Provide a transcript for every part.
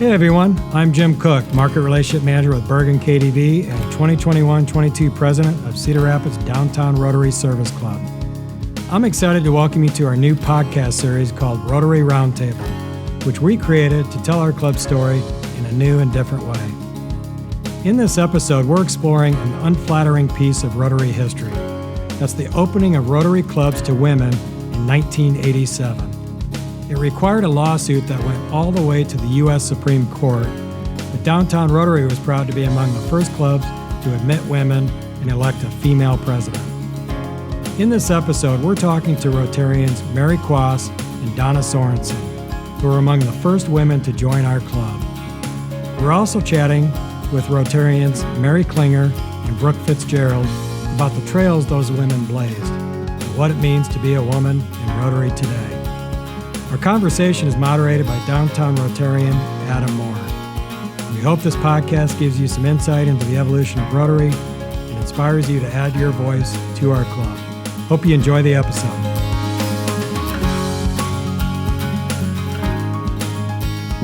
Hey everyone, I'm Jim Cook, Market Relationship Manager with Bergen KDV and 2021-22 President of Cedar Rapids Downtown Rotary Service Club. I'm excited to welcome you to our new podcast series called Rotary Roundtable, which we created to tell our club story in a new and different way. In this episode, we're exploring an unflattering piece of Rotary history. That's the opening of Rotary clubs to women in 1987. It required a lawsuit that went all the way to the U.S. Supreme Court, but Downtown Rotary was proud to be among the first clubs to admit women and elect a female president. In this episode, we're talking to Rotarians Mary Quass and Donna Sorenson, who are among the first women to join our club. We're also chatting with Rotarians Mary Klinger and Brooke Fitzgerald about the trails those women blazed and what it means to be a woman in Rotary today. Our conversation is moderated by Downtown Rotarian Adam Moore. We hope this podcast gives you some insight into the evolution of Rotary and inspires you to add your voice to our club. Hope you enjoy the episode.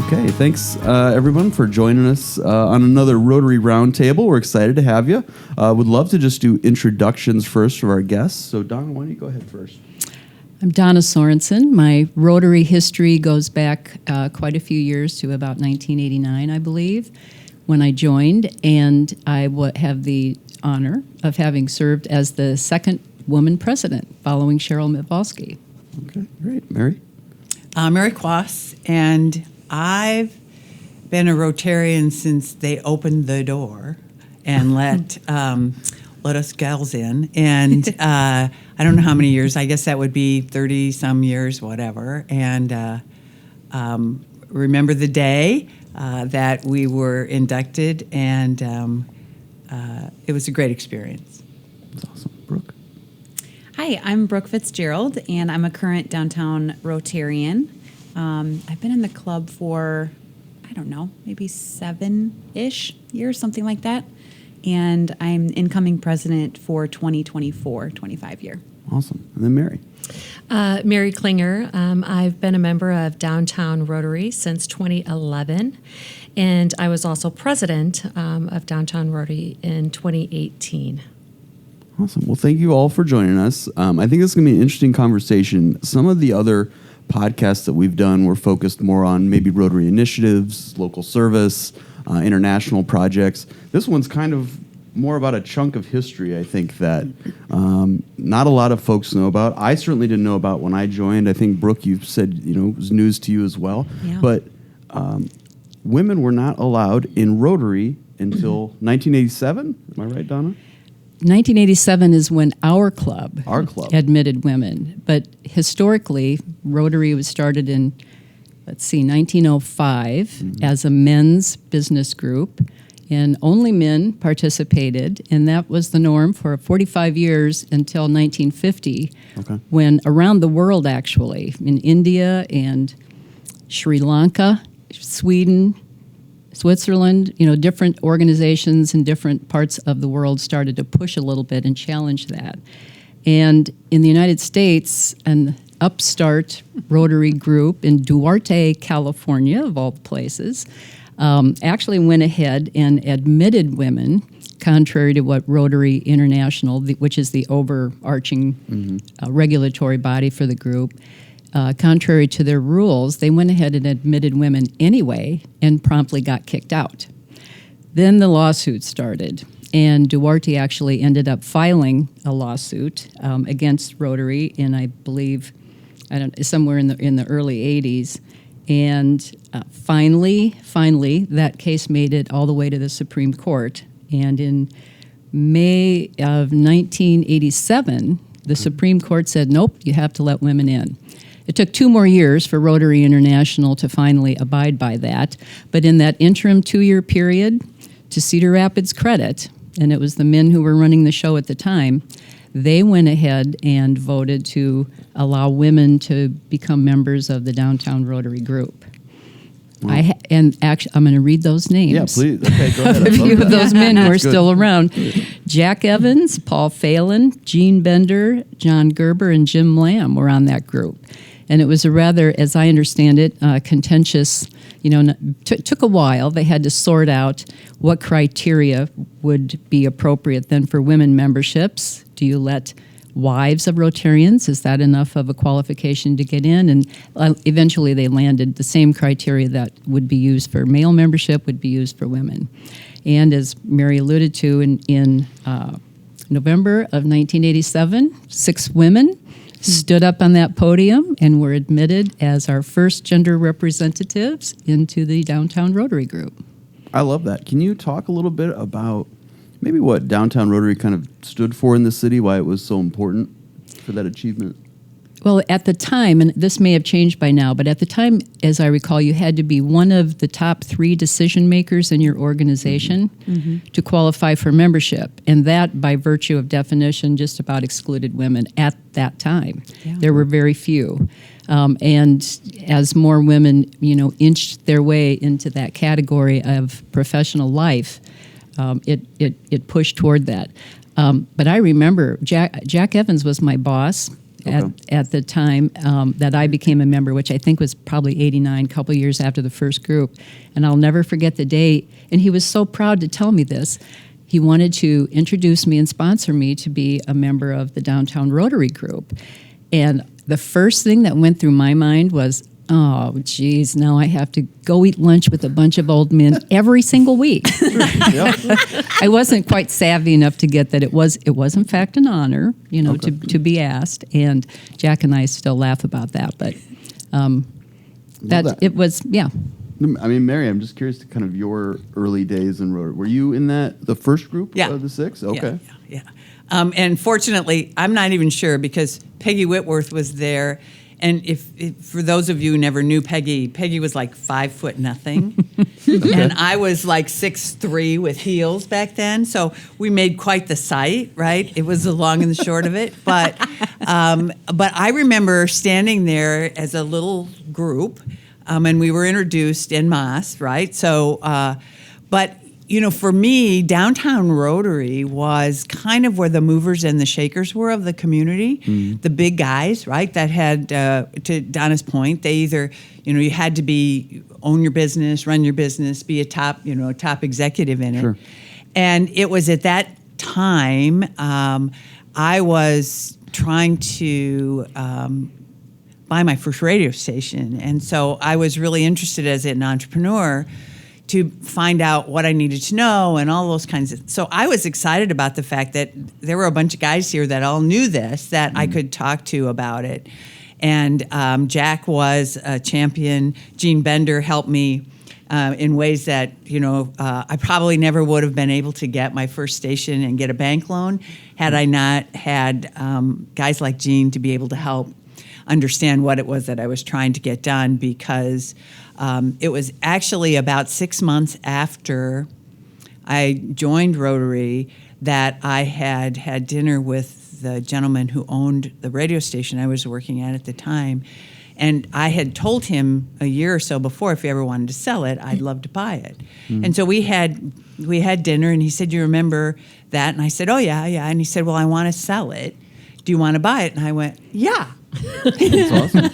Okay, thanks everyone for joining us on another Rotary Roundtable. We're excited to have you. Would love to just do introductions first of our guests. So Donna, why don't you go ahead first? I'm Donna Sorenson. My Rotary history goes back quite a few years to about 1989, I believe, when I joined, and I have the honor of having served as the second woman president following Cheryl Mivolsky. Okay, great. Mary? Mary Quass, and I've been a Rotarian since they opened the door and let us gals in, and I don't know how many years. I guess that would be 30-some years, whatever. And remember the day that we were inducted, and it was a great experience. That's awesome. Brooke? Hi, I'm Brooke Fitzgerald, and I'm a current Downtown Rotarian. I've been in the club for, I don't know, maybe 7-ish years, something like that. And I'm incoming president for 2024, 25 year. Awesome. And then Mary? Mary Klinger. I've been a member of Downtown Rotary since 2011, and I was also president of Downtown Rotary in 2018. Awesome. Well, thank you all for joining us. I think this is going to be an interesting conversation. Some of the other podcasts that we've done were focused more on maybe Rotary initiatives, local service, international projects. This one's kind of more about a chunk of history, I think, that not a lot of folks know about. I certainly didn't know about when I joined. I think, Brooke, you said, it was news to you as well. Yeah. But women were not allowed in Rotary until 1987. Am I right, Donna? 1987 is when our club admitted women. But historically, Rotary was started in 1905 as a men's business group, and only men participated, and that was the norm for 45 years until 1950, when around the world, actually, in India and Sri Lanka, Sweden, Switzerland, different organizations in different parts of the world started to push a little bit and challenge that. And in the United States, an upstart Rotary group in Duarte, California, of all the places, actually went ahead and admitted women, contrary to what Rotary International, which is the overarching regulatory body for the group, contrary to their rules, they went ahead and admitted women anyway and promptly got kicked out. Then the lawsuit started, and Duarte actually ended up filing a lawsuit against Rotary in, I believe, somewhere in the early 80s. And finally, that case made it all the way to the Supreme Court. And in May of 1987, the Supreme Court said, nope, you have to let women in. It took 2 more years for Rotary International to finally abide by that. But in that interim 2-year period, to Cedar Rapids' credit, and it was the men who were running the show at the time, they went ahead and voted to allow women to become members of the Downtown Rotary group. Wow. I'm going to read those names. Yeah, please. Okay, go ahead. A few of those men who are still around. Jack Evans, Paul Phelan, Gene Bender, John Gerber, and Jim Lamb were on that group. And it was a rather, as I understand it, contentious, took a while. They had to sort out what criteria would be appropriate then for women memberships. Do you let wives of Rotarians? Is that enough of a qualification to get in? And eventually they landed the same criteria that would be used for male membership would be used for women. And as Mary alluded to, in November of 1987, 6 women stood up on that podium and were admitted as our first gender representatives into the Downtown Rotary Group. I love that. Can you talk a little bit about maybe what Downtown Rotary kind of stood for in the city, why it was so important for that achievement? Well, at the time, and this may have changed by now, but at the time, as I recall, you had to be one of the top 3 decision makers in your organization to qualify for membership. And that, by virtue of definition, just about excluded women at that time. Yeah. There were very few. And as more women, inched their way into that category of professional life, it pushed toward that. But I remember Jack Evans was my boss at the time that I became a member, which I think was probably 89, a couple years after the first group. And I'll never forget the day. And he was so proud to tell me this. He wanted to introduce me and sponsor me to be a member of the Downtown Rotary Group. And the first thing that went through my mind was, oh, geez, now I have to go eat lunch with a bunch of old men every single week. I wasn't quite savvy enough to get that it was in fact an honor, to be asked. And Jack and I still laugh about that, but it was, yeah. I mean, Mary, I'm just curious to kind of your early days in Rotary. Were you in the first group of the 6? Okay. Yeah. And fortunately, I'm not even sure because Peggy Whitworth was there. And if for those of you who never knew Peggy was like 5 foot nothing, and I was like 6'3" with heels back then. So we made quite the sight, right? It was the long and the short of it. But I remember standing there as a little group, and we were introduced en masse, right? So, but. For me, Downtown Rotary was kind of where the movers and the shakers were of the community. The big guys, right, that had, to Donna's point, they either, you had to own your business, run your business, be a top executive in it. Sure. And it was at that time I was trying to buy my first radio station. And so I was really interested as an entrepreneur to find out what I needed to know and all those kinds of. So I was excited about the fact that there were a bunch of guys here that all knew this that I could talk to about it. And Jack was a champion. Gene Bender helped me in ways that, I probably never would have been able to get my first station and get a bank loan had I not had guys like Gene to be able to help understand what it was that I was trying to get done, because it was actually about 6 months after I joined Rotary that I had dinner with the gentleman who owned the radio station I was working at the time. And I had told him a year or so before, if he ever wanted to sell it, I'd love to buy it. And so we had dinner, and he said, "You remember that?" And I said, "Oh, yeah. And he said, "Well, I want to sell it. Do you want to buy it?" And I went, "Yeah." That's awesome.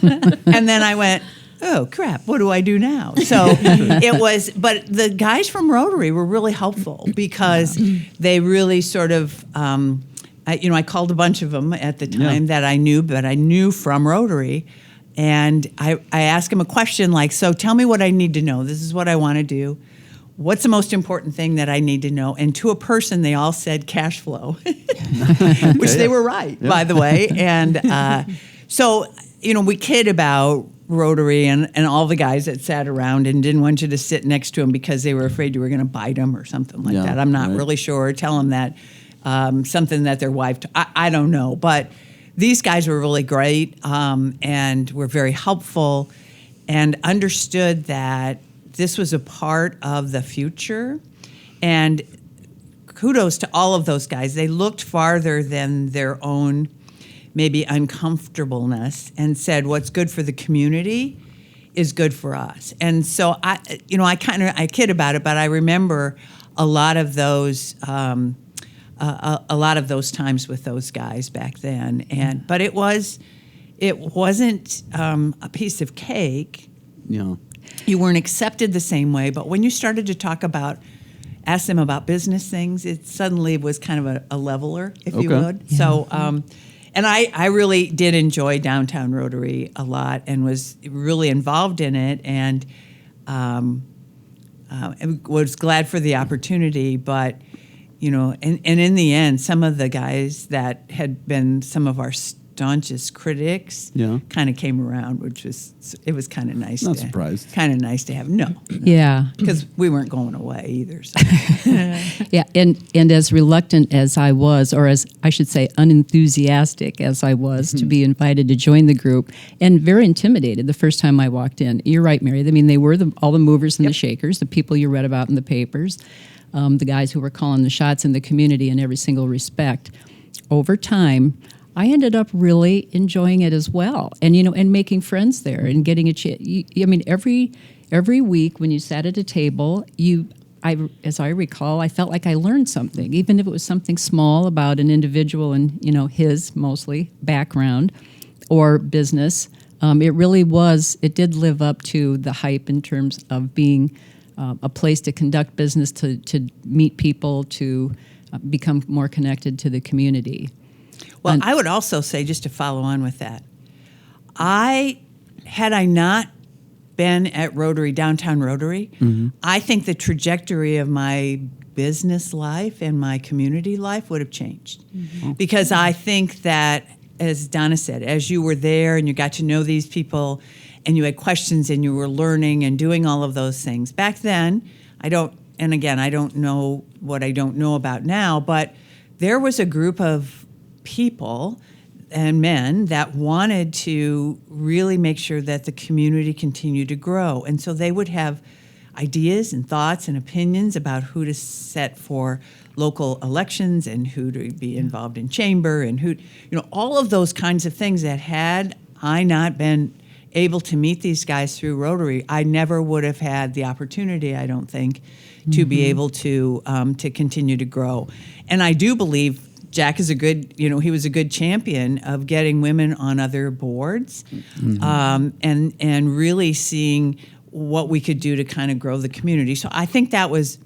And then I went, "Oh, crap, what do I do now?" So it was, but the guys from Rotary were really helpful because they really sort of, I called a bunch of them at the time that I knew, but I knew from Rotary. And I asked them a question like, "So tell me what I need to know. This is what I want to do. What's the most important thing that I need to know?" And to a person, they all said cash flow, which they were right, by the way. And so, we kid about Rotary and all the guys that sat around and didn't want you to sit next to them because they were afraid you were going to bite them or something like that. I'm not really sure. Tell them that something that their wife, I don't know. But these guys were really great and were very helpful and understood that this was a part of the future. And kudos to all of those guys. They looked farther than their own maybe uncomfortableness and said, what's good for the community is good for us. And so I kid about it, but I remember a lot of those times with those guys back then. But it wasn't a piece of cake. Yeah. you weren't accepted the same way. But when you started to ask them about business things, it suddenly was kind of a leveler, if you would. Yeah. So, and I really did enjoy Downtown Rotary a lot and was really involved in it, and was glad for the opportunity. But, and in the end, some of the guys that had been some of our staunchest critics kind of came around, which was kind of nice. Not surprised. Kind of nice to have. No. Yeah. Because we weren't going away either. So. Yeah, and as reluctant as I was, or as I should say unenthusiastic as I was to be invited to join the group, and very intimidated the first time I walked in. You're right, Mary. I mean, they were all the movers and the shakers, the people you read about in the papers, the guys who were calling the shots in the community in every single respect. Over time, I ended up really enjoying it as well, and and making friends there, and getting a chance. I mean, every week when you sat at a table, as I recall, I felt like I learned something, even if it was something small about an individual and his mostly background or business. It did live up to the hype in terms of being a place to conduct business, to meet people, to become more connected to the community. Well, I would also say, just to follow on with that, had I not been at Rotary, Downtown Rotary, I think the trajectory of my business life and my community life would have changed. Because I think that, as Donna said, as you were there and you got to know these people and you had questions and you were learning and doing all of those things. Back then, I don't know what I don't know about now, but there was a group of people and men that wanted to really make sure that the community continued to grow. And so they would have ideas and thoughts and opinions about who to set for local elections and who to be involved in chamber and who, all of those kinds of things that had I not been able to meet these guys through Rotary, I never would have had the opportunity, I don't think, to be able to continue to grow. And I do believe Jack is he was a good champion of getting women on other boards, and really seeing what we could do to kind of grow the community. So I think that was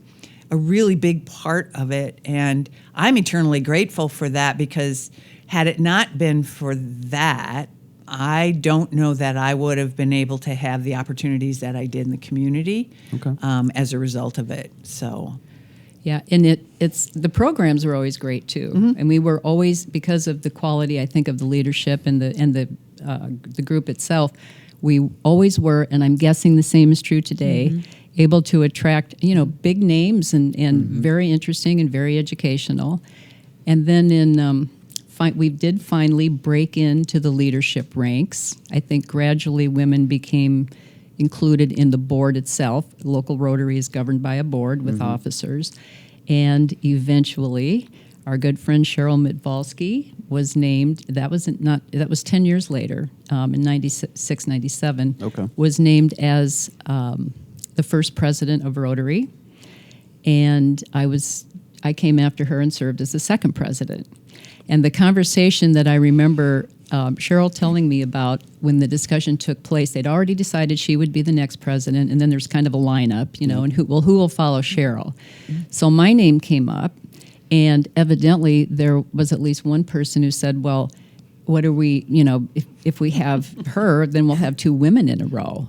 a really big part of it, and I'm eternally grateful for that, because had it not been for that, I don't know that I would have been able to have the opportunities that I did in the community as a result of it. So. Yeah, and it's the programs were always great too, and we were always, because of the quality, I think, of the leadership and the group itself, we always were, and I'm guessing the same is true today, able to attract big names and very interesting and very educational, and then we did finally break into the leadership ranks. I think gradually women became included in the board itself. Local Rotary is governed by a board with officers. And eventually, our good friend Cheryl Mitvalsky was named, that was 10 years later, in 96, 97, was named as the first president of Rotary. And I came after her and served as the second president. And the conversation that I remember Cheryl telling me about when the discussion took place, they'd already decided she would be the next president, and then there's kind of a lineup, and who will follow Cheryl. So my name came up, and evidently there was at least one person who said, well, what are we, if we have her, then we'll have two women in a row.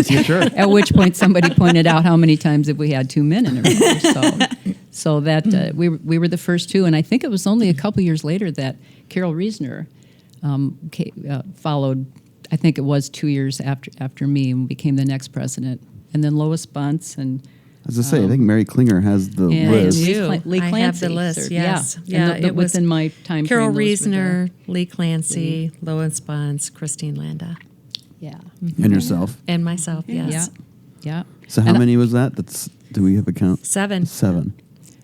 Sure. At which point somebody pointed out how many times have we had two men in a row. So that we were the first two, and I think it was only a couple years later that Carol Reesner followed. I think it was 2 years after me, and became the next president. And then Lois Bunce and. As I say, I think Mary Klinger has the list. Lee Clancy. I have the list, yes. Yeah, it was within my time Carol frame. Reesner, Lee Clancy, Lois Bunce, Christine Landa. Yeah. And yourself. And myself, yes. Yeah. So how many was that? Do we have a count? 7. 7.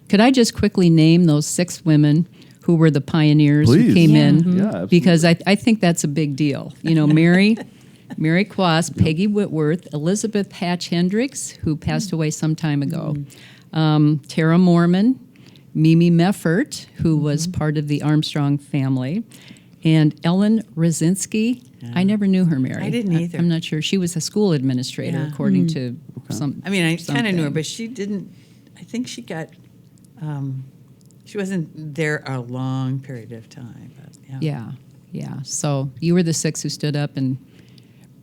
Could I just quickly name those 6 women who were the pioneers Please. who came in? Yeah, absolutely. Because I think that's a big deal. Mary Quass, Peggy Whitworth, Elizabeth Hatch Hendricks, who passed away some time ago, Tara Mormon, Mimi Meffert, who was part of the Armstrong family, And Ellen Rosinski, I never knew her, Mary. I didn't either. I'm not sure. She was a school administrator, according to some. I mean, I kind of knew her, something. but she didn't. I think she got. She wasn't there a long period of time. But Yeah. So you were the 6 who stood up and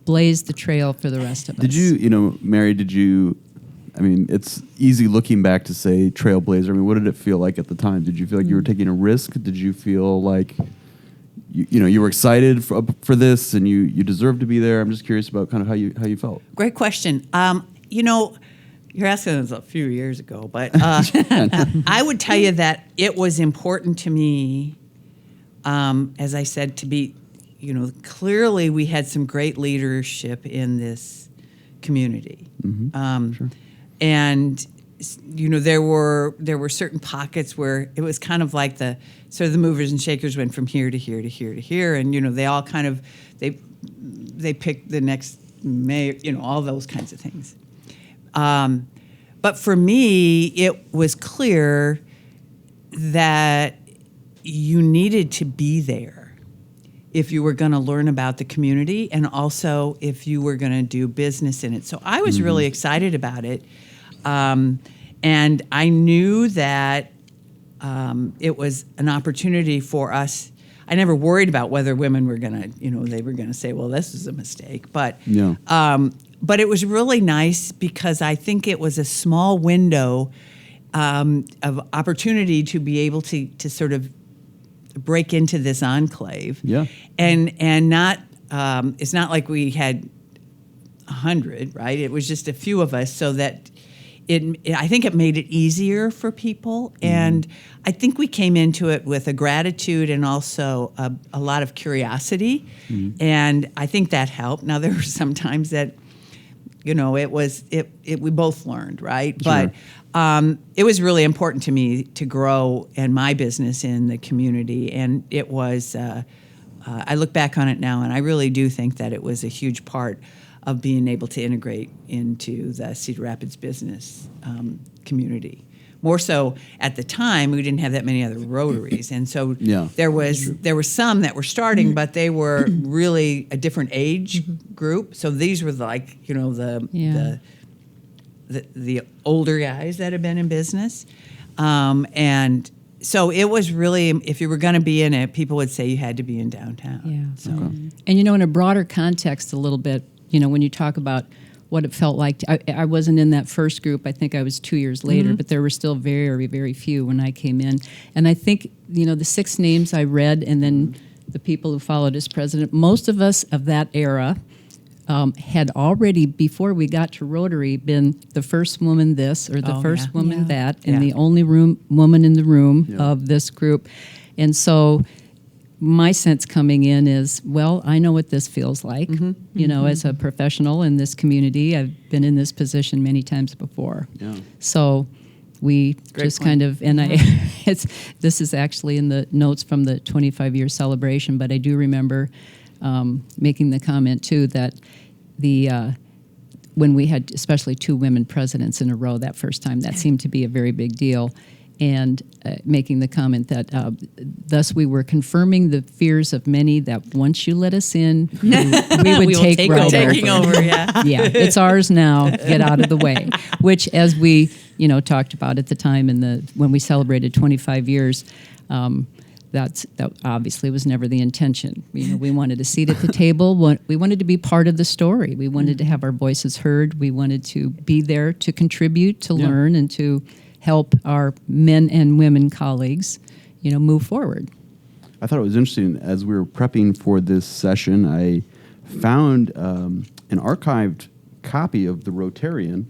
blazed the trail for the rest of us. Did you, Mary, I mean, it's easy looking back to say trailblazer. I mean, what did it feel like at the time? Did you feel like you were taking a risk? Did you feel like, you were excited for this and you deserved to be there? I'm just curious about kind of how you felt. great question. You're asking us a few years ago, but I would tell you that it was important to me, as I said, to be, clearly we had some great leadership in this community. Sure. And there were certain pockets where it was kind of like the movers and shakers went from here to here to here to here, and they all kind of they picked the next mayor, all those kinds of things. But for me, it was clear that you needed to be there if you were going to learn about the community and also if you were going to do business in it. So I was really excited about it. And I knew that it was an opportunity for us. I never worried about whether women were going to, they were going to say, well, this is a mistake. But it was really nice because I think it was a small window of opportunity to be able to sort of break into this enclave. Yeah. And not, it's not like we had 100, right? It was just a few of us, so that I think it made it easier for people. And I think we came into it with a gratitude and also a lot of curiosity. And I think that helped. Now, there were some times that, we both learned, right? Sure. But it was really important to me to grow in my business in the community. And it was, I look back on it now, and I really do think that it was a huge part of being able to integrate into the Cedar Rapids business community. More so at the time, we didn't have that many other Rotaries, and so there were some that were starting, but they were really a different age group. So these were like the older guys that have been in business, and so it was really, if you were going to be in it, people would say you had to be in downtown. Yeah. So. And in a broader context, a little bit, when you talk about what it felt like, I wasn't in that first group. I think I was 2 years later, but there were still very, very few when I came in. And I think, the 6 names I read and then the people who followed as president, most of us of that era had already, before we got to Rotary, been the first woman this or the first woman that, and the only woman in the room of this group. And so my sense coming in is, well, I know what this feels like, as a professional in this community. I've been in this position many times before. Yeah. So we Great just point. kind of, and this is actually in the notes from the 25-year celebration, but I do remember making the comment too that when we had especially 2 women presidents in a row that first time, that seemed to be a very big deal. And making the comment that thus we were confirming the fears of many that once you let us in, we would take right over. Taking over, yeah. Yeah, it's ours now. Get out of the way. Which, as we talked about at the time when we celebrated 25 years, that obviously was never the intention. We wanted a seat at the table. We wanted to be part of the story. We wanted to have our voices heard. We wanted to be there to contribute, to learn, and to help our men and women colleagues, move forward. I thought it was interesting as we were prepping for this session. I found an archived copy of the Rotarian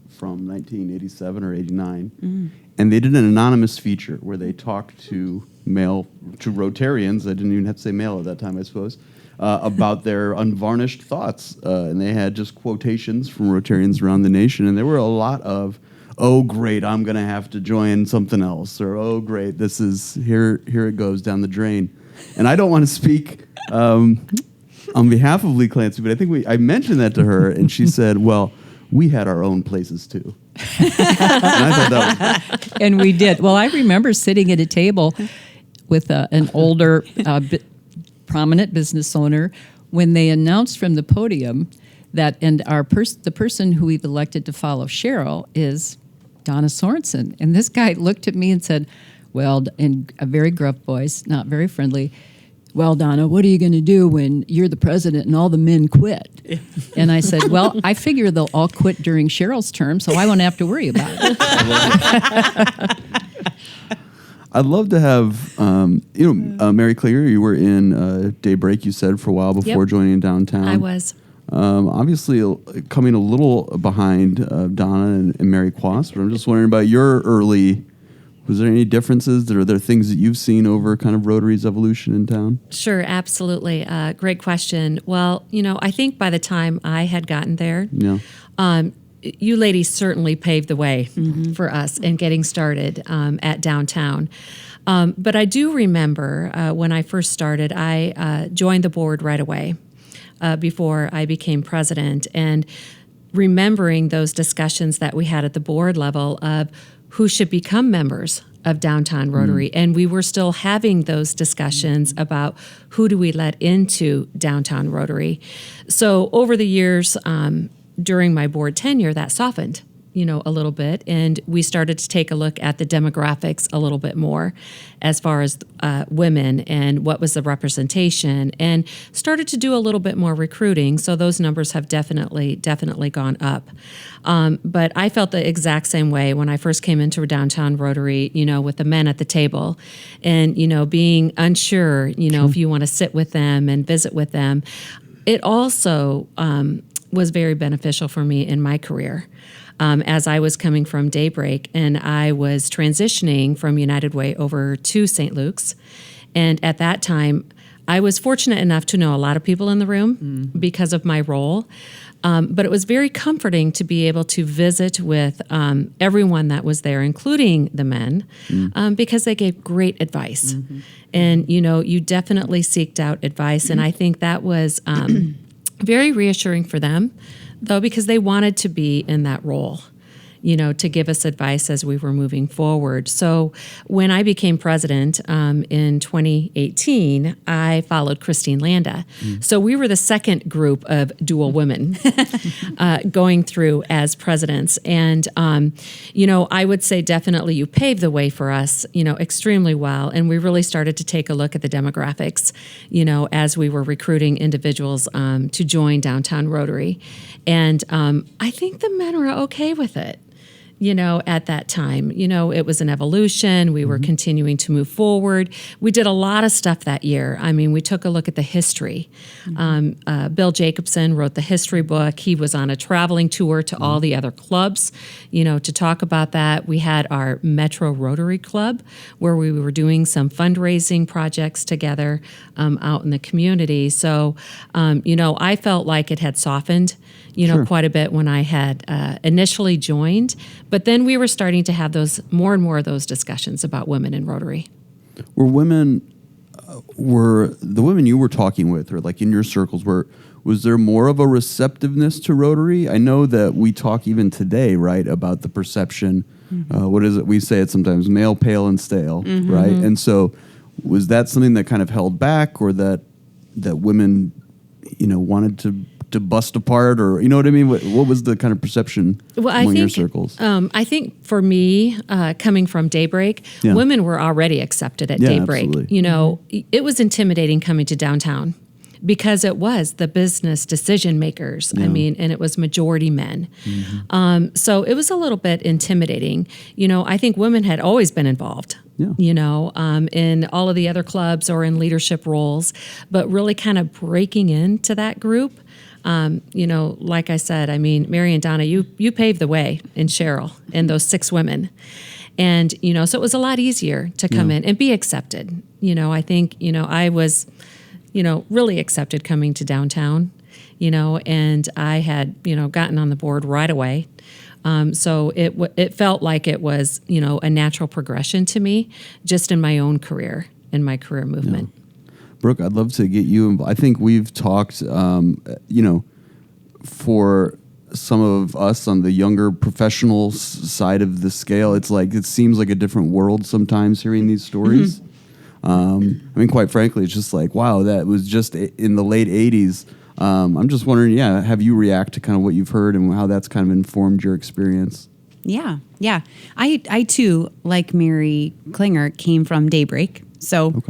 from 1987 or 89, and they did an anonymous feature where they talked to Rotarians. I didn't even have to say male at that time, I suppose. About their unvarnished thoughts, and they had just quotations from Rotarians around the nation, and there were a lot of, "Oh, great, I'm going to have to join something else," or "Oh, great, this is here it goes down the drain." And I don't want to speak on behalf of Lee Clancy, but I think I mentioned that to her, and she said, "Well, we had our own places too." And I thought that was And we did. Well, I remember sitting at a table with an older prominent business owner, when they announced from the podium that, and the person who we've elected to follow Cheryl is Donna Sorenson. And this guy looked at me and said, well, in a very gruff voice, not very friendly, well, Donna, what are you going to do when you're the president and all the men quit? And I said, well, I figure they'll all quit during Cheryl's term, so I won't have to worry about it. I'd love to have, Mary Klinger, you were in Daybreak, you said, for a while before joining Downtown. I was. Obviously, coming a little behind Donna and Mary Quass, but I'm just wondering about your early. Was there any differences? Are there things that you've seen over kind of Rotary's evolution in town? Sure, absolutely. Great question. Well, I think by the time I had gotten there, you ladies certainly paved the way for us in getting started at Downtown. But I do remember when I first started, I joined the board right away before I became president, and remembering those discussions that we had at the board level of who should become members of Downtown Rotary. And we were still having those discussions about who do we let into Downtown Rotary. So over the years, during my board tenure, that softened, a little bit. And we started to take a look at the demographics a little bit more as far as women and what was the representation, and started to do a little bit more recruiting. So those numbers have definitely gone up. But I felt the exact same way when I first came into Downtown Rotary, with the men at the table and, being unsure, if you want to sit with them and visit with them. It also was very beneficial for me in my career. As I was coming from Daybreak and I was transitioning from United Way over to St. Luke's. And at that time, I was fortunate enough to know a lot of people in the room because of my role. But it was very comforting to be able to visit with everyone that was there, including the men, because they gave great advice. And, you definitely seeked out advice. And I think that was very reassuring for them, though, because they wanted to be in that role, to give us advice as we were moving forward. So when I became president in 2018, I followed Christine Landa. So we were the second group of dual women going through as presidents. And, I would say definitely you paved the way for us, extremely well. And we really started to take a look at the demographics, as we were recruiting individuals to join Downtown Rotary. And I think the men were okay with it. At that time, it was an evolution. We were continuing to move forward. We did a lot of stuff that year. I mean, we took a look at the history. Bill Jacobson wrote the history book. He was on a traveling tour to all the other clubs, to talk about that. We had our Metro Rotary Club where we were doing some fundraising projects together out in the community. So, I felt like it had softened, quite a bit when I had initially joined. But then we were starting to have more and more of those discussions about women in Rotary. Were the women you were talking with, or like in your circles, was there more of a receptiveness to Rotary? I know that we talk even today, right, about the perception. What is it? We say it sometimes, male, pale, and stale, right? And so was that something that kind of held back, or that women, wanted to bust apart, or you know what I mean? What was the kind of perception among your circles? I think for me, coming from Daybreak, women were already accepted at Daybreak. Absolutely. It was intimidating coming to Downtown because it was the business decision makers. I mean, and it was majority men. So it was a little bit intimidating. I think women had always been involved. In all of the other clubs or in leadership roles, but really kind of breaking into that group. Like I said, I mean, Mary and Donna, you paved the way in Cheryl and those 6 women. And, so it was a lot easier to come in and be accepted. I think, I was, really accepted coming to Downtown, and I had, gotten on the board right away. So it felt like it was, a natural progression to me just in my own career, in my career movement. Yeah. Brooke, I'd love to get you involved. I think we've talked, for some of us on the younger professional side of the scale, it seems like a different world sometimes hearing these stories. I mean, quite frankly, it's just like, wow, that was just in the late 80s. I'm just wondering, have you react to kind of what you've heard and how that's kind of informed your experience? Yeah. I too, like Mary Klinger, came from Daybreak. So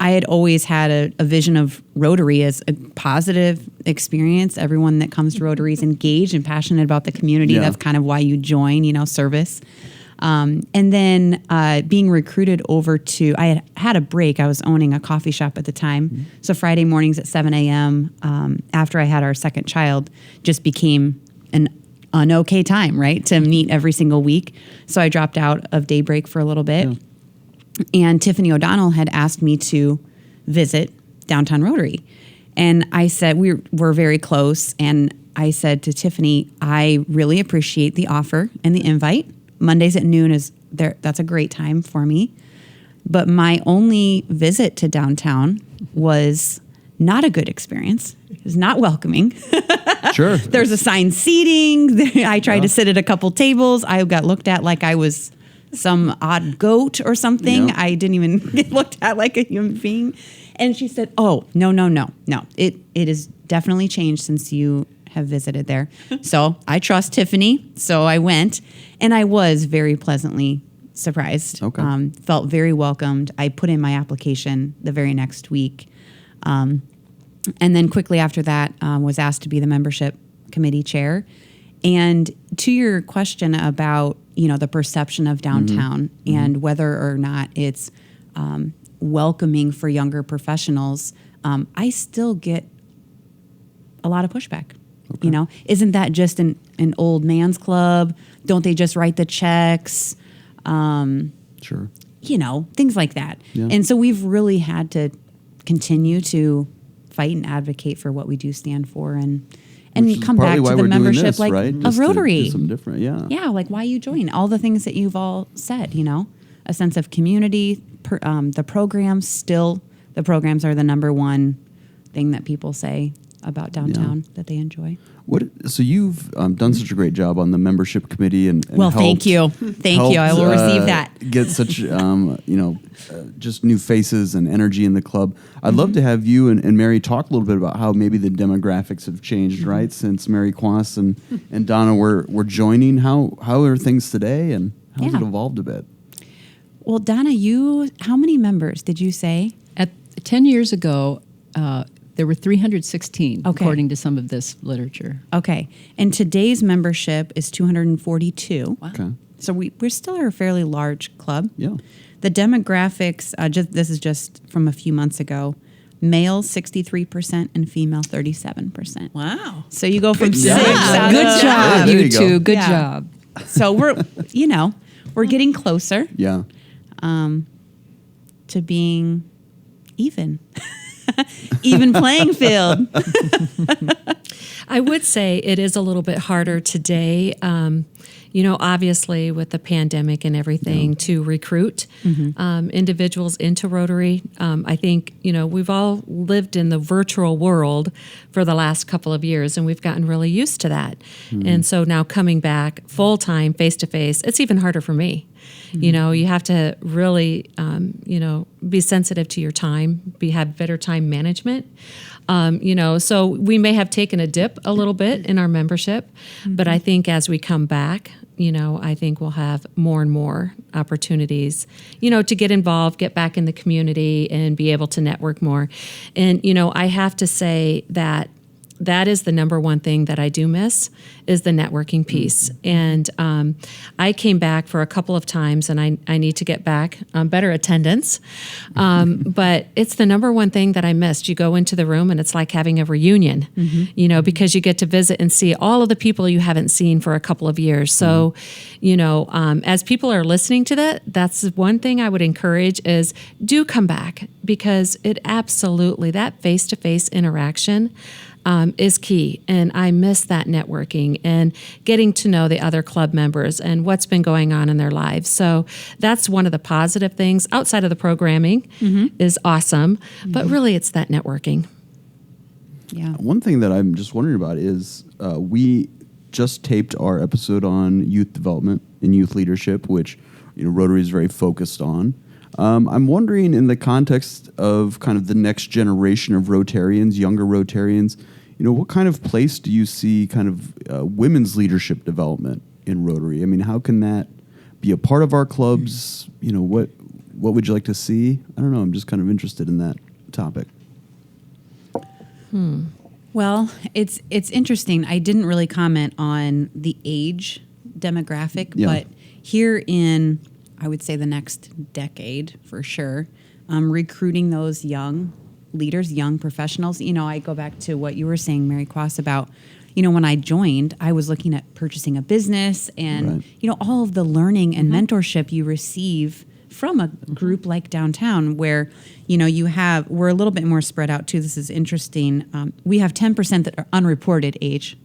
I had always had a vision of Rotary as a positive experience. Everyone that comes to Rotary is engaged and passionate about the community. That's kind of why you join, service. And then being recruited over to, I had a break. I was owning a coffee shop at the time. Mm-hmm. So Friday mornings at 7 a.m. After I had our second child just became an okay time, right, to meet every single week. So I dropped out of Daybreak for a little bit. Yeah. And Tiffany O'Donnell had asked me to visit Downtown Rotary. And I said, we're very close. And I said to Tiffany, I really appreciate the offer and the invite. Mondays at noon that's a great time for me. But my only visit to downtown was not a good experience. It was not welcoming. Sure. There's assigned seating. I tried to sit at a couple tables. I got looked at like I was some odd goat or something. Yeah. I didn't even get looked at like a human being. And she said, oh, no. It is definitely changed since you have visited there. So I trust Tiffany. So I went, and I was very pleasantly surprised. Okay. Felt very welcomed. I put in my application the very next week. And then quickly after that, was asked to be the membership committee chair. And to your question about, the perception of downtown and whether or not it's welcoming for younger professionals, I still get a lot of pushback. Okay. Isn't that just an old man's club? Don't they just write the checks? Sure. Things like that. Yeah. And so we've really had to continue to fight and advocate for what we do stand for and come back to the membership this, right? Of Rotary. Do some different, Yeah, like why you join. All the things that you've all said, a sense of community. The programs are the number one thing that people say about downtown that they enjoy. So you've done such a great job on the membership committee and well, thank you. I will receive that. Get such just new faces and energy in the club. I'd love to have you and Mary talk a little bit about how maybe the demographics have changed, right? Since Mary Quass and Donna were joining. How are things today, and how's it evolved a bit? Well, Donna, how many members did you say? 10 years ago, there were 316, according to some of this literature. Okay. And today's membership is 242. Wow. Okay. So we're still a fairly large club. Yeah. The demographics, this is just from a few months ago, male 63% and female 37%. Wow. So you go from Good job, you two. Good job. So we're getting closer. Yeah. To being even. Even playing field. I would say it is a little bit harder today, obviously with the pandemic and everything, to recruit individuals into Rotary. I think, we've all lived in the virtual world for the last couple of years, and we've gotten really used to that. And so now coming back full-time, face-to-face, it's even harder for me. You have to really, be sensitive to your time, have better time management. So we may have taken a dip a little bit in our membership, but I think as we come back, I think we'll have more and more opportunities, to get involved, get back in the community and be able to network more. And, I have to say that is the number one thing that I do miss is the networking piece. And I came back for a couple of times, and I need to get back better attendance. But it's the number one thing that I missed. You go into the room, and it's like having a reunion, because you get to visit and see all of the people you haven't seen for a couple of years. So, as people are listening to that's one thing I would encourage is do come back, because it absolutely, that face-to-face interaction is key. And I miss that networking and getting to know the other club members and what's been going on in their lives. So that's one of the positive things outside of the programming is awesome, but really it's that networking. Yeah. One thing that I'm just wondering about is we just taped our episode on youth development and youth leadership, which Rotary is very focused on. I'm wondering, in the context of kind of the next generation of Rotarians, younger Rotarians, what kind of place do you see kind of women's leadership development in Rotary? I mean, how can that be a part of our clubs? What would you like to see? I don't know. I'm just kind of interested in that topic. Well, it's interesting. I didn't really comment on the age demographic, but here in, I would say, the next decade for sure, recruiting those young leaders, young professionals. I go back to what you were saying, Mary Quass, about, when I joined, I was looking at purchasing a business and, all of the learning and mentorship you receive from a group like Downtown, where, we're a little bit more spread out too. This is interesting. We have 10% that are unreported age.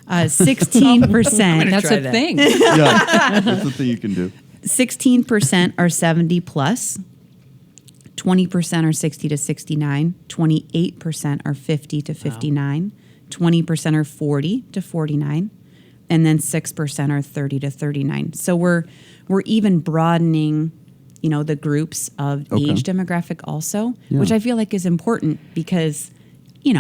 16%. That's a thing. Yeah, that's the thing you can do. 16% are 70 plus. 20% are 60 to 69. 28% are 50 to 59. 20% are 40 to 49. And then 6% are 30 to 39. So we're even broadening, the groups of age demographic also, which I feel like is important because, in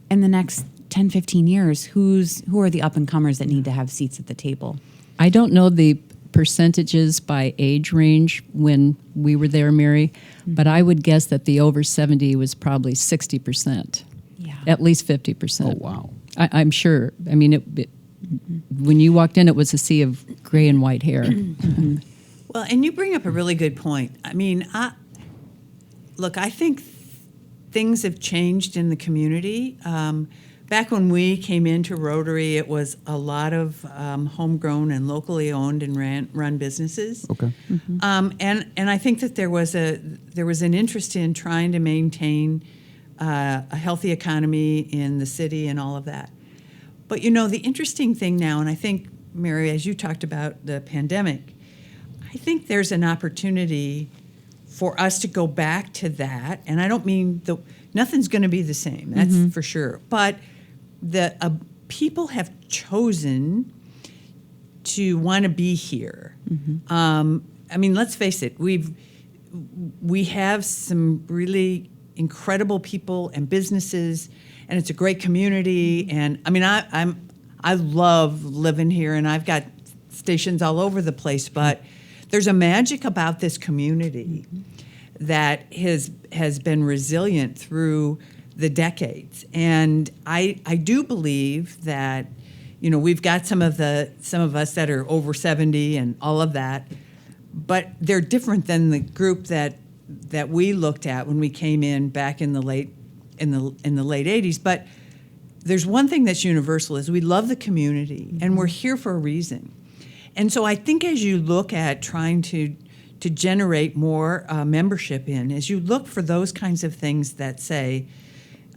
the next 10, 15 years, who are the up-and-comers that need to have seats at the table? I don't know the percentages by age range when we were there, Mary, but I would guess that the over 70 was probably 60%. Yeah. At least 50%. Oh, wow. I'm sure. I mean, when you walked in, it was a sea of gray and white hair. Well, and you bring up a really good point. I mean, I think things have changed in the community. Back when we came into Rotary, it was a lot of homegrown and locally owned and run businesses. Okay. And I think that there was an interest in trying to maintain a healthy economy in the city and all of that. But the interesting thing now, and I think, Mary, as you talked about the pandemic, I think there's an opportunity for us to go back to that. And I don't mean nothing's going to be the same. That's for sure. But the people have chosen to want to be here. I mean, let's face it. We have some really incredible people and businesses, and it's a great community. And I mean, I love living here, and I've got stations all over the place. But there's a magic about this community that has been resilient through the decades. And I do believe that, we've got some of us that are over 70 and all of that, but they're different than the group that we looked at when we came in back in the late 80s. But there's one thing that's universal is we love the community and we're here for a reason. And so I think as you look at trying to generate more membership as you look for those kinds of things that say,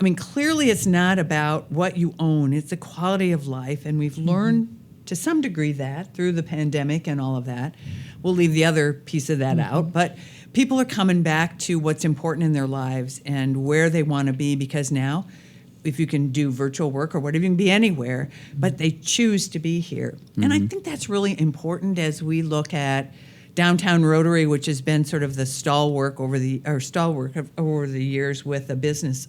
I mean, clearly it's not about what you own, it's the quality of life. And we've learned to some degree that through the pandemic and all of that. We'll leave the other piece of that out. But people are coming back to what's important in their lives and where they want to be, because now, if you can do virtual work or whatever, you can be anywhere, but they choose to be here. And I think that's really important as we look at Downtown Rotary, which has been sort of the stalwart over the years with a business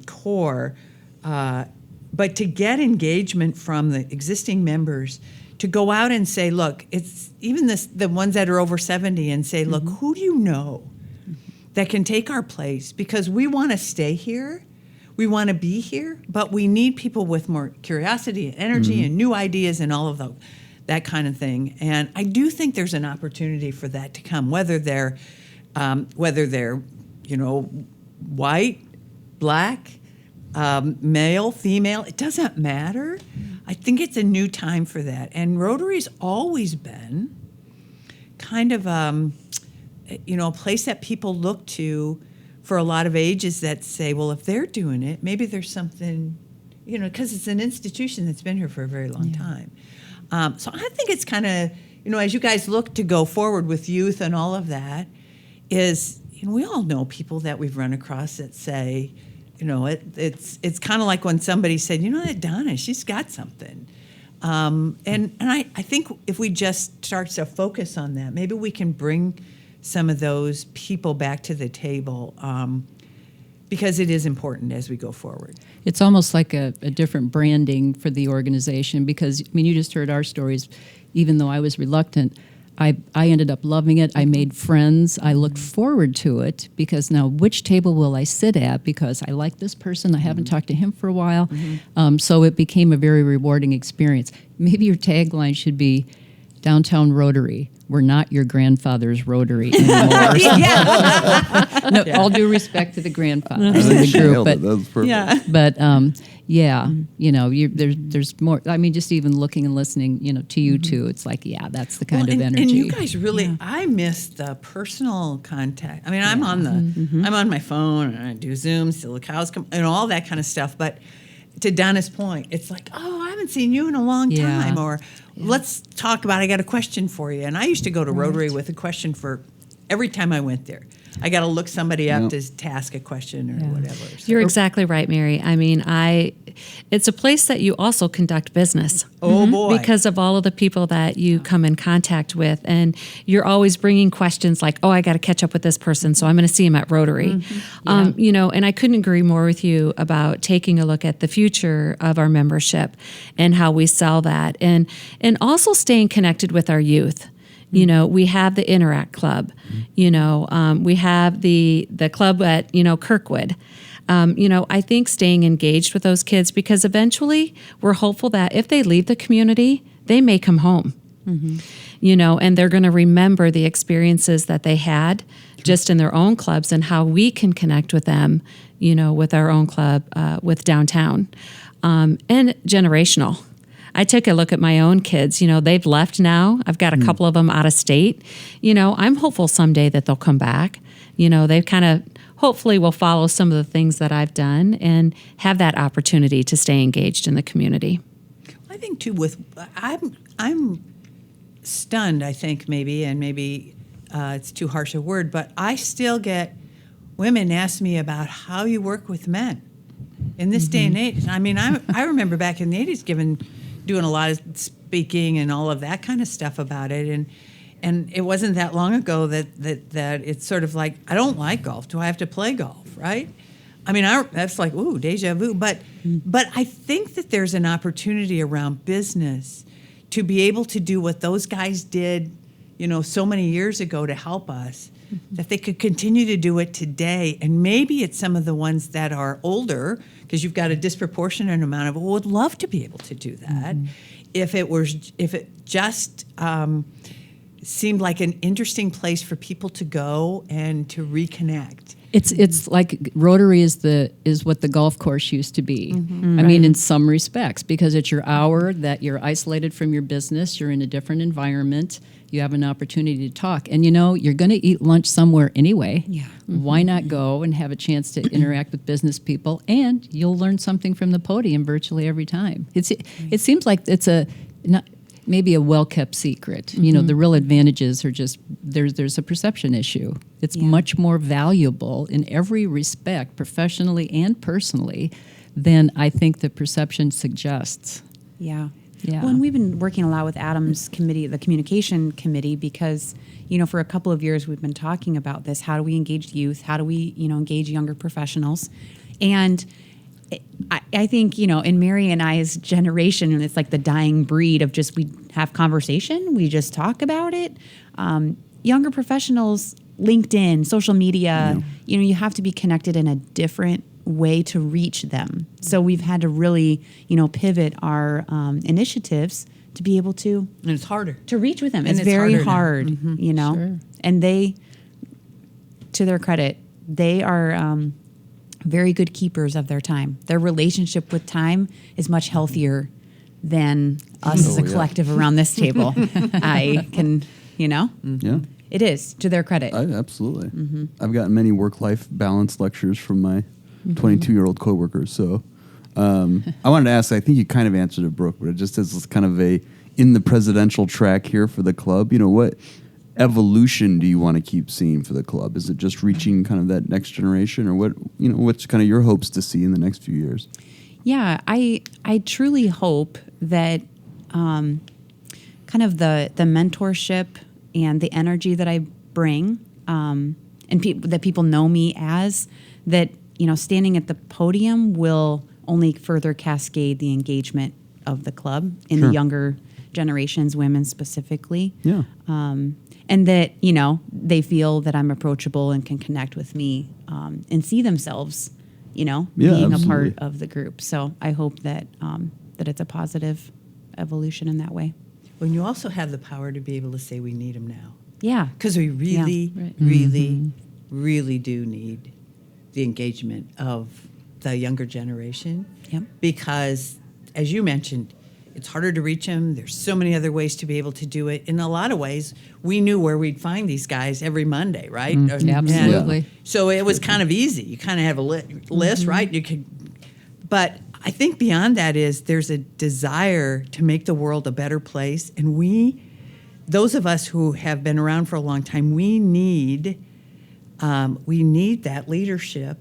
core. But to get engagement from the existing members, to go out and say, look, it's even the ones that are over 70 and say, look, who do you know that can take our place? Because we want to stay here. We want to be here, but we need people with more curiosity and energy and new ideas and all of that kind of thing. And I do think there's an opportunity for that to come, whether they're white, black, male, female, it doesn't matter. I think it's a new time for that. And Rotary's always been kind of a place that people look to for a lot of ages that say, well, if they're doing it, maybe there's something, because it's an institution that's been here for a very long time. So I think it's kind of, as you guys look to go forward with youth and all of that, is, we all know people that we've run across that say, it's kind of like when somebody said, that Donna, she's got something. And I think if we just start to focus on that, maybe we can bring some of those people back to the table, because it is important as we go forward. It's almost like a different branding for the organization because, I mean, you just heard our stories. Even though I was reluctant, I ended up loving it. I made friends. I looked forward to it because now which table will I sit at because I like this person. I haven't talked to him for a while. So it became a very rewarding experience. Maybe your tagline should be Downtown Rotary. We're not your grandfather's Rotary anymore. No, all due respect to the grandfathers of the group, That was perfect. but you know, there's more. I mean, just even looking and listening, you know, to you two, it's like, yeah, that's the kind of energy. And you guys really, I miss the personal contact. I mean, I'm on I'm on my phone and I do Zooms till the cows come and all that kind of stuff. But to Donna's point, it's like, oh, I haven't seen you in a long time, or let's talk about. I got a question for you. And I used to go to Rotary with a question for every time I went there. I got to look somebody up to ask a question or whatever. So. You're exactly right, Mary. I mean, it's a place that you also conduct business. Oh, boy. Because of all of the people that you come in contact with. And you're always bringing questions like, oh, I got to catch up with this person, so I'm going to see him at Rotary. You know, and I couldn't agree more with you about taking a look at the future of our membership and how we sell that. And also staying connected with our youth. You know, we have the Interact Club. You know, we have the club at, you know, Kirkwood. You know, I think staying engaged with those kids because eventually we're hopeful that if they leave the community, they may come home. You know, and they're going to remember the experiences that they had just in their own clubs and how we can connect with them, you know, with our own club, with Downtown. And generational. I took a look at my own kids. You know, they've left now. I've got a couple of them out of state. You know, I'm hopeful someday that they'll come back. You know, they've kind of hopefully will follow some of the things that I've done and have that opportunity to stay engaged in the community. I think too. I'm stunned. I think maybe it's too harsh a word, but I still get women ask me about how you work with men in this day and age. I mean, I remember back in the 80s doing a lot of speaking and all of that kind of stuff about it, and it wasn't that long ago that it's sort of like, I don't like golf. Do I have to play golf, right? I mean, that's like, ooh, deja vu. But I think that there's an opportunity around business to be able to do what those guys did, you know, so many years ago to help us, that they could continue to do it today. And maybe it's some of the ones that are older, because you've got a disproportionate amount of, would love to be able to do that. If it just seemed like an interesting place for people to go and to reconnect. It's like Rotary is what the golf course used to be. I mean, in some respects, because it's your hour that you're isolated from your business, you're in a different environment, you have an opportunity to talk. And you know, you're going to eat lunch somewhere anyway. Yeah. Why not go and have a chance to interact with business people, and you'll learn something from the podium virtually every time. It seems like it's maybe a well-kept secret. You know, the real advantages are just there's a perception issue. It's much more valuable in every respect, professionally and personally, than I think the perception suggests. Yeah. Yeah. Well, and we've been working a lot with Adam's committee, the communication committee, because, you know, for a couple of years we've been talking about this. How do we engage youth? How do we, you know, engage younger professionals? And I think, you know, in Mary and I's generation, and it's like the dying breed of just, we have conversation, we just talk about it. Younger professionals, LinkedIn, social media, you know, you have to be connected in a different way to reach them. So we've had to really, you know, pivot our initiatives to be able to, and it's harder to reach with them. And it's very hard, you know. Sure. And they, to their credit, they are very good keepers of their time. Their relationship with time is much healthier than us as a collective around this table. I can, you know. Yeah. It is, to their credit. Absolutely. I've gotten many work-life balance lectures from my 22-year-old coworkers. So I wanted to ask, I think you kind of answered it, Brooke, but it just is kind of in the presidential track here for the club, you know, what evolution do you want to keep seeing for the club? Is it just reaching kind of that next generation, or what, you know, what's kind of your hopes to see in the next few years? Yeah, I truly hope that kind of the mentorship and the energy that I bring and that people know me as, that, standing at the podium will only further cascade the engagement of the club in Sure. the younger generations, women specifically. Yeah. And that, they feel that I'm approachable and can connect with me and see themselves, being a part absolutely. of the group. So I hope that that it's a positive evolution in that way. When you also have the power to be able to say we need them now. Yeah. Because we really, right. really, really do need the engagement of the younger generation. Yep. Because, as you mentioned, it's harder to reach them. There's so many other ways to be able to do it. In a lot of ways, we knew where we'd find these guys every Monday, right? Absolutely. And so it was kind of easy. You kind of have a list, right? You could, but I think beyond that is there's a desire to make the world a better place, and those of us who have been around for a long time, we need that leadership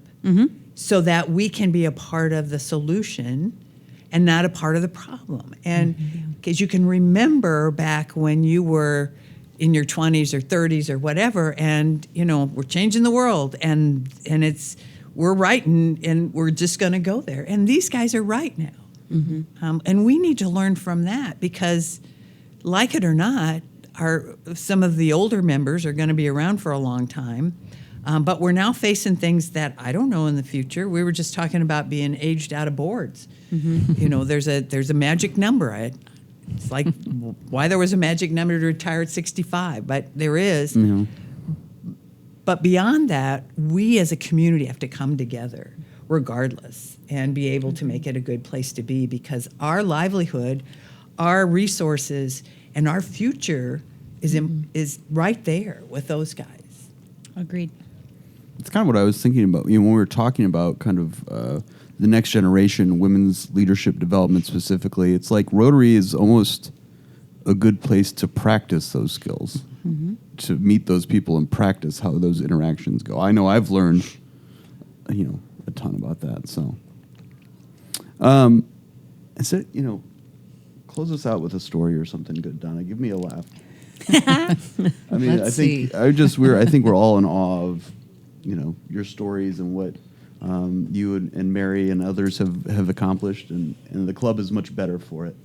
so that we can be a part of the solution and not a part of the problem. And because you can remember back when you were in your 20s or 30s or whatever, and we're changing the world, and we're right, and we're just going to go there. And these guys are right now, and we need to learn from that, because, like it or not, some of the older members are going to be around for a long time. But we're now facing things that I don't know in the future. We were just talking about being aged out of boards. There's a magic number. It's like why there was a magic number to retire at 65, but there is. But beyond that, we as a community have to come together regardless and be able to make it a good place to be, because our livelihood, our resources, and our future is right there with those guys. Agreed. It's kind of what I was thinking about. When we were talking about kind of the next generation, women's leadership development specifically, it's like Rotary is almost a good place to practice those skills, to meet those people and practice how those interactions go. I know I've learned, a ton about that. So, close us out with a story or something good, Donna. Give me a laugh. I mean, Let's I think we're all in awe of, your stories and what you and Mary and others have accomplished, and the club is much better for it.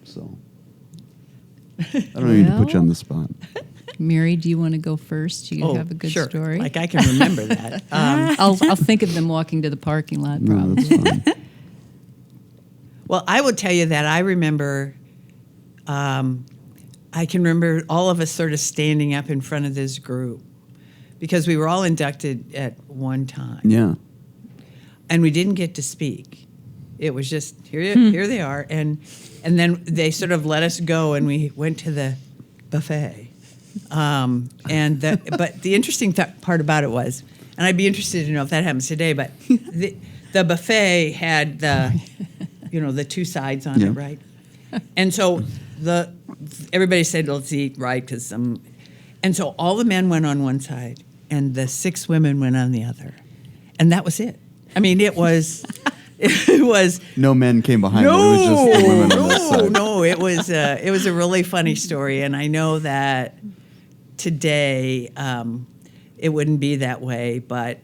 So I don't need to put you on the spot. Mary, do you want to go first? You have a good sure. story. Like I can remember that. I'll think of them walking to the parking lot. No, Probably. that's fine. Well, I would tell you that I remember, I can remember all of us sort of standing up in front of this group, because we were all inducted at one time. Yeah. And we didn't get to speak. It was just, here they are. And then they sort of let us go, and we went to the buffet. But the interesting part about it was, and I'd be interested to know if that happens today, but the buffet had the two sides on it, right? And so everybody said, let's eat, right? And so all the men went on one side, and the 6 women went on the other. And that was it. I mean, it was No men came behind it. It was just the women on that side. No, it was a really funny story, and I know that today it wouldn't be that way, but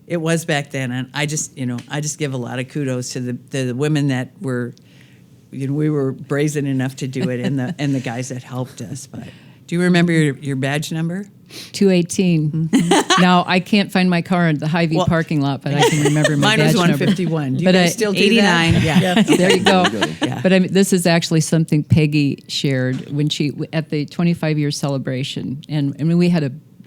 it was back then, and I just give a lot of kudos to the women that were, we were brazen enough to do it, and the guys that helped us. But do you remember your badge number? 218. Now, I can't find my car in the Hy-Vee parking lot, but I can remember my Mine badge was number. 151. Do you But guys still do 89. that? Yeah. There you go. Yeah. But this is actually something Peggy shared when at the 25-year celebration. And I mean,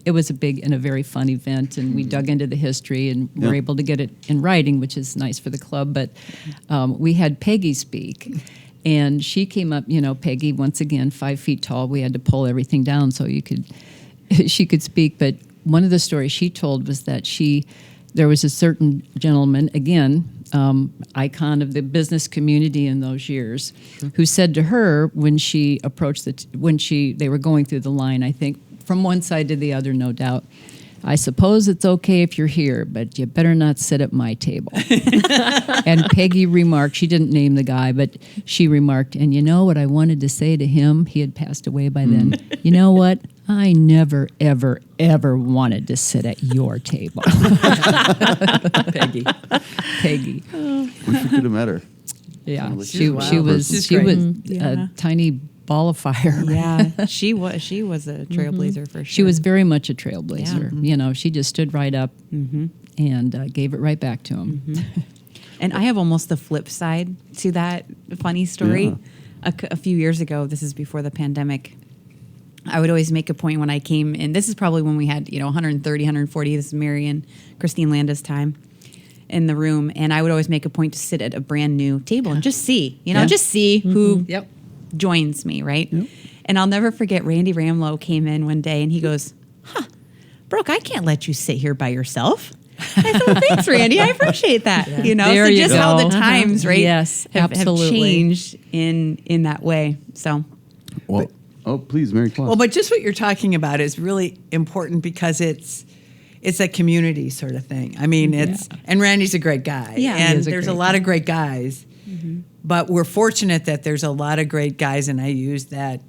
it was a big and a very fun event, and we dug into the history and were able to get it in writing, which is nice for the club. But we had Peggy speak. And she came up, Peggy, once again, 5 feet tall. We had to pull everything down so she could speak. But one of the stories she told was that there was a certain gentleman, again, icon of the business community in those years, who said to her when she approached they were going through the line, I think, from one side to the other, no doubt, I suppose it's okay if you're here, but you better not sit at my table. And Peggy remarked, she didn't name the guy, but she remarked, and you know what I wanted to say to him? He had passed away by then. You know what? I never, ever, ever wanted to sit at your table. Peggy. Peggy. Wish we could have met her. Yeah, Sounds like she she's a was wild she person. was Yeah. a tiny ball of fire. Yeah, she was a trailblazer for sure. She was very much a trailblazer. Yeah. You know, she just stood right up and gave it right back to him. And I have almost the flip side to that funny story. Yeah. A few years ago, this is before the pandemic, I would always make a point when I came in. This is probably when we had, 130, 140. This is Mary and Christine Landa's time in the room. And I would always make a point to sit at a brand new table and just see, just see who joins me, right? Yep. And I'll never forget Randy Ramlow came in one day and he goes, Brooke, I can't let you sit here by yourself. I said, well, thanks, Randy. I appreciate that. There So you just how the go. times, right? Yes, have absolutely. changed in that way. So Well, please, Mary Quass. Well, but just what you're talking about is really important because it's a community sort of thing. I mean, and Randy's a great guy. Yeah, he and is a there's a great lot of great guys. But we're fortunate that there's a lot of great guys, and I use that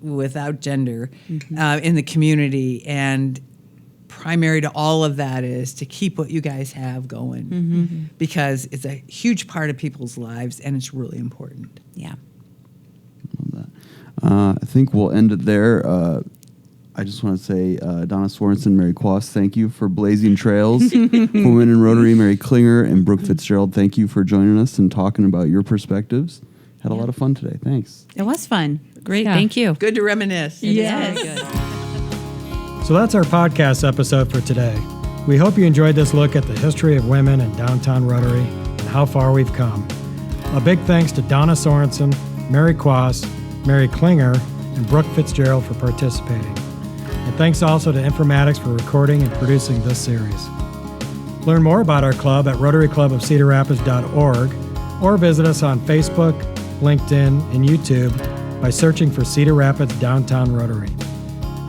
without gender, in the community. And primary to all of that is to keep what you guys have going because it's a huge part of people's lives, and it's really important. yeah. I think we'll end it there. I just want to say, Donna Sorenson, Mary Quass, thank you for blazing trails. Women in Rotary, Mary Klinger, and Brooke Fitzgerald, thank you for joining us and talking about your perspectives. Had a lot of fun today. Thanks. It was fun. Great, Yeah. thank you. Good to reminisce. Yes. Very good. So that's our podcast episode for today. We hope you enjoyed this look at the history of women in Downtown Rotary and how far we've come. A big thanks to Donna Sorenson, Mary Quass, Mary Klinger, and Brooke Fitzgerald for participating. And thanks also to Informatics for recording and producing this series. Learn more about our club at RotaryClubOfCedarRapids.org or visit us on Facebook, LinkedIn, and YouTube by searching for Cedar Rapids Downtown Rotary.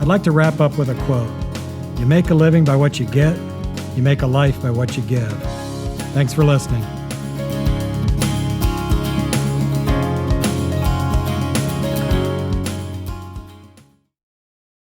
I'd like to wrap up with a quote. You make a living by what you get. You make a life by what you give. Thanks for listening.